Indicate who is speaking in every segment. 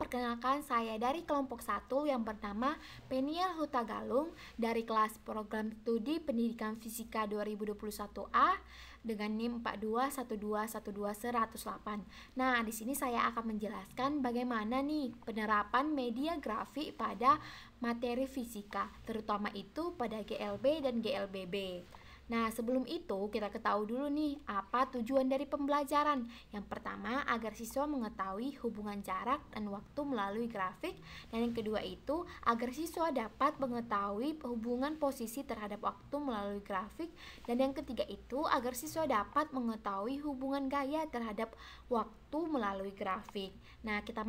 Speaker 1: perkenalkan saya dari kelompok 1 yang bernama Peniel Hutagalung dari kelas Program Studi Pendidikan Fisika 2021A dengan NIM 421212108. Nah, di sini saya akan menjelaskan bagaimana nih penerapan media grafik pada materi fisika, terutama itu pada GLB dan GLBB. Nah, sebelum itu kita ketahui dulu nih apa tujuan dari pembelajaran. Yang pertama, agar siswa mengetahui hubungan jarak dan waktu melalui grafik. Dan yang kedua itu, agar siswa dapat mengetahui hubungan posisi terhadap waktu melalui grafik. Dan yang ketiga itu, agar siswa dapat mengetahui hubungan gaya terhadap waktu melalui grafik. Nah, kita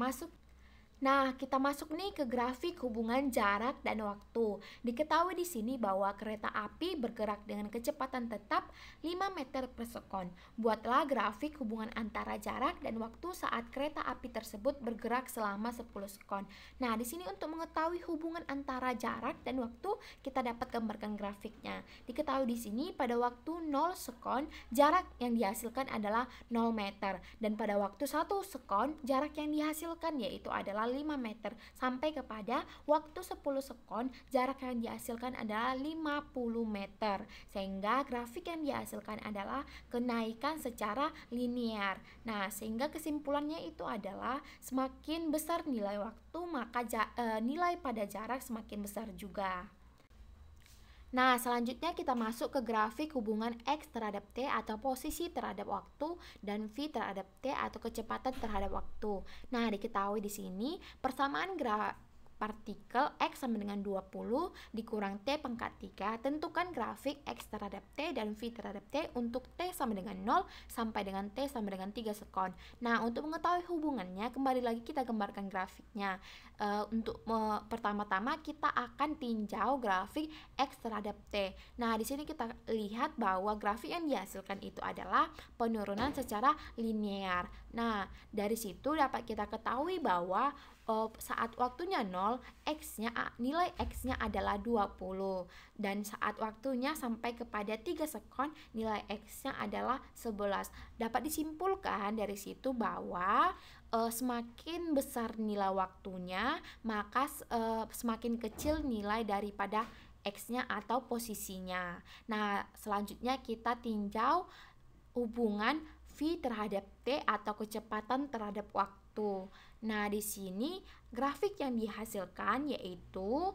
Speaker 1: masuk nih ke grafik hubungan jarak dan waktu. Diketahui di sini bahwa kereta api bergerak dengan kecepatan tetap 5 meter per sekon. Buatlah grafik hubungan antara jarak dan waktu saat kereta api tersebut bergerak selama 10 sekon. Nah, di sini untuk mengetahui hubungan antara jarak dan waktu, kita dapat gambarkan grafiknya. Diketahui di sini pada waktu 0 sekon, jarak yang dihasilkan adalah 0 meter. Dan pada waktu 1 sekon, jarak yang dihasilkan yaitu adalah 5 meter, sampai kepada waktu 10 sekon jarak yang dihasilkan adalah 50 meter, sehingga grafik yang dihasilkan adalah kenaikan secara linear. Nah, sehingga kesimpulannya itu adalah semakin besar nilai waktu maka nilai pada jarak semakin besar juga. Nah, selanjutnya kita masuk ke grafik hubungan X terhadap T atau posisi terhadap waktu dan V terhadap T atau kecepatan terhadap waktu. Nah, diketahui di sini persamaan partikel X sama dengan 20 dikurang T pangkat 3. Tentukan grafik X terhadap T dan V terhadap T untuk T sama dengan 0 sampai dengan T sama dengan 3 sekon. Nah, untuk mengetahui hubungannya, kembali lagi kita gambarkan grafiknya. Pertama-tama kita akan tinjau grafik X terhadap T. Nah, di sini kita lihat bahwa grafik yang dihasilkan itu adalah penurunan secara linear. Nah, dari situ dapat kita ketahui bahwa saat waktunya 0, nilai X-nya adalah 20. Dan saat waktunya sampai kepada 3 sekon, nilai X-nya adalah 11. Dapat disimpulkan dari situ bahwa semakin besar nilai waktunya, maka semakin kecil nilai daripada X-nya atau posisinya. Nah, selanjutnya kita tinjau hubungan V terhadap T atau kecepatan terhadap waktu. Nah, di sini grafik yang dihasilkan yaitu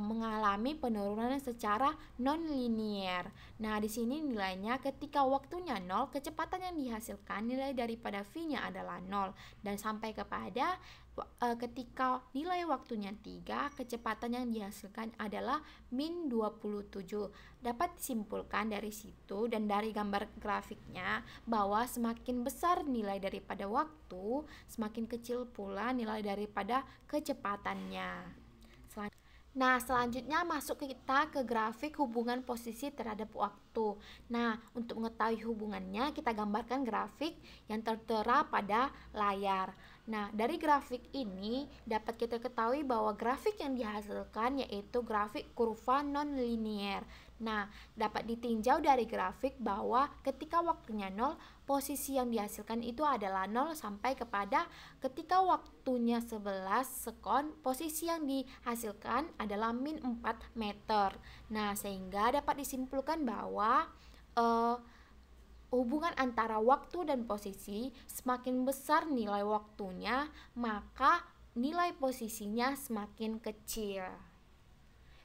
Speaker 1: mengalami penurunan secara non-linear. Nah, di sini nilainya ketika waktunya 0, kecepatan yang dihasilkan nilai daripada V-nya adalah 0. Dan sampai kepada ketika nilai waktunya 3, kecepatan yang dihasilkan adalah min 27. Dapat disimpulkan dari situ dan dari gambar grafiknya bahwa semakin besar nilai daripada waktu, semakin kecil pula nilai daripada kecepatannya. Nah, selanjutnya masuk kita ke grafik hubungan posisi terhadap waktu. Nah, untuk mengetahui hubungannya, kita gambarkan grafik yang tertera pada layar. Nah, dari grafik ini dapat kita ketahui bahwa grafik yang dihasilkan yaitu grafik kurva non-linear. Nah, dapat ditinjau dari grafik bahwa ketika waktunya 0, posisi yang dihasilkan itu adalah 0 sampai kepada ketika waktunya 11 sekon, posisi yang dihasilkan adalah min 4 meter. Nah, sehingga dapat disimpulkan bahwa hubungan antara waktu dan posisi, semakin besar nilai waktunya, maka nilai posisinya semakin kecil.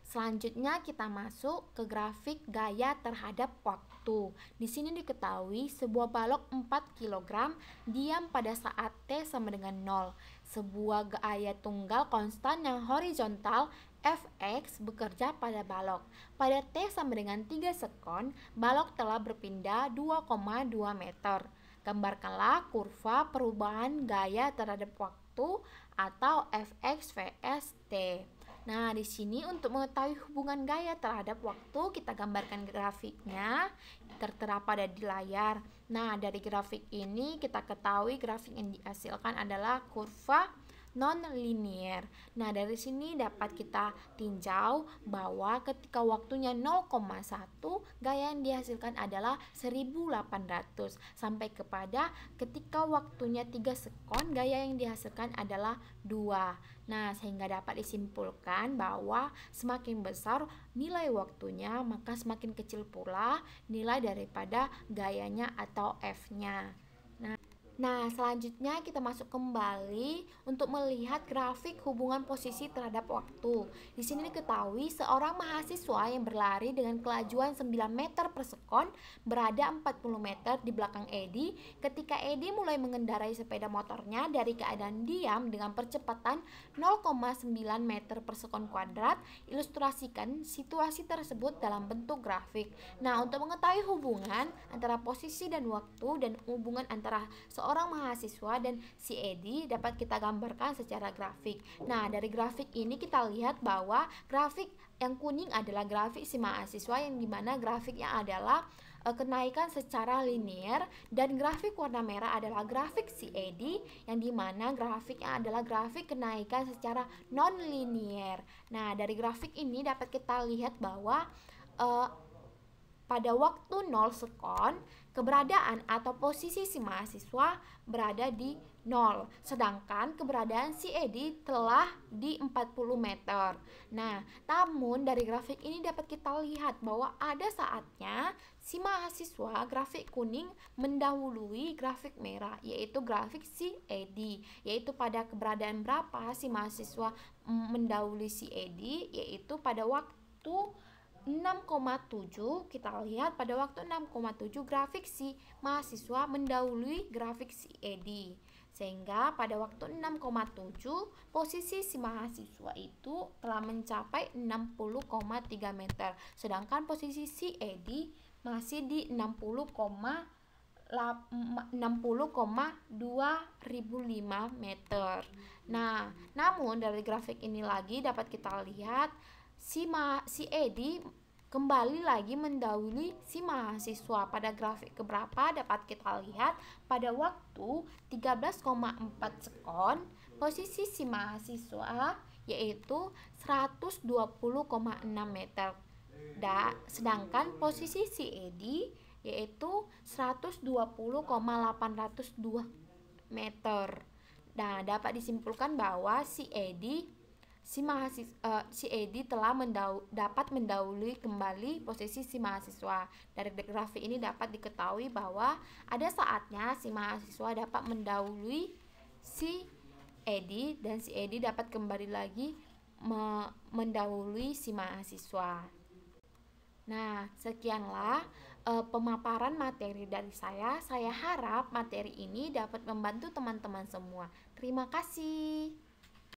Speaker 1: Selanjutnya kita masuk ke grafik gaya terhadap waktu. Di sini diketahui sebuah balok 4 kg diam pada saat T sama dengan 0. Sebuah gaya tunggal konstan yang horizontal Fx bekerja pada balok. Pada T sama dengan 3 sekon, balok telah berpindah 2,2 meter. Gambarkanlah kurva perubahan gaya terhadap waktu atau Fx vs T. Nah, di sini untuk mengetahui hubungan gaya terhadap waktu, kita gambarkan grafiknya tertera pada di layar. Nah, dari grafik ini kita ketahui grafik yang dihasilkan adalah kurva non-linear. Nah, dari sini dapat kita tinjau bahwa ketika waktunya 0,1, gaya yang dihasilkan adalah 1800, sampai kepada ketika waktunya 3 sekon, gaya yang dihasilkan adalah 2. Nah, sehingga dapat disimpulkan bahwa semakin besar nilai waktunya, maka semakin kecil pula nilai daripada gayanya atau F-nya. Nah, selanjutnya kita masuk kembali untuk melihat grafik hubungan posisi terhadap waktu. Di sini diketahui seorang mahasiswa yang berlari dengan kelajuan 9 meter per sekon berada 40 meter di belakang Edi ketika Edi mulai mengendarai sepeda motornya dari keadaan diam dengan percepatan 0,9 meter per sekon kuadrat. Ilustrasikan situasi tersebut dalam bentuk grafik. Nah, untuk mengetahui hubungan antara posisi dan waktu dan hubungan antara seorang mahasiswa dan si Edi dapat kita gambarkan secara grafik. Nah, dari grafik ini kita lihat bahwa grafik yang kuning adalah grafik si mahasiswa, yang dimana grafiknya adalah kenaikan secara linear, dan grafik warna merah adalah grafik si Edi, yang dimana grafiknya adalah grafik kenaikan secara non-linear. Nah, dari grafik ini dapat kita lihat bahwa pada waktu 0 sekon, keberadaan atau posisi si mahasiswa berada di 0, sedangkan keberadaan si Edi telah di 40 meter. Nah, namun dari grafik ini dapat kita lihat bahwa ada saatnya si mahasiswa grafik kuning mendahului grafik merah, yaitu grafik si Edi, yaitu pada keberadaan berapa si mahasiswa mendahului si Edi, yaitu pada waktu 6,7. Kita lihat pada waktu 6,7 grafik si mahasiswa mendahului grafik si Edi, sehingga pada waktu 6,7 posisi si mahasiswa itu telah mencapai 60,3 meter, sedangkan posisi si Edi masih di 60,2005 meter. Nah, namun dari grafik ini lagi dapat kita lihat si Edi kembali lagi mendahului si mahasiswa. Pada grafik keberapa dapat kita lihat pada waktu 13,4 sekon posisi si mahasiswa yaitu 120,6 meter. Sedangkan posisi si Edi yaitu 120,802 meter. Nah, dapat disimpulkan bahwa si Edi telah dapat mendahului kembali posisi si mahasiswa. Dari grafik ini dapat diketahui bahwa ada saatnya si mahasiswa dapat mendahului si Edi, dan si Edi dapat kembali lagi mendahului si mahasiswa. Nah, sekianlah pemaparan materi dari saya. Saya harap materi ini dapat membantu teman-teman semua. Terima kasih.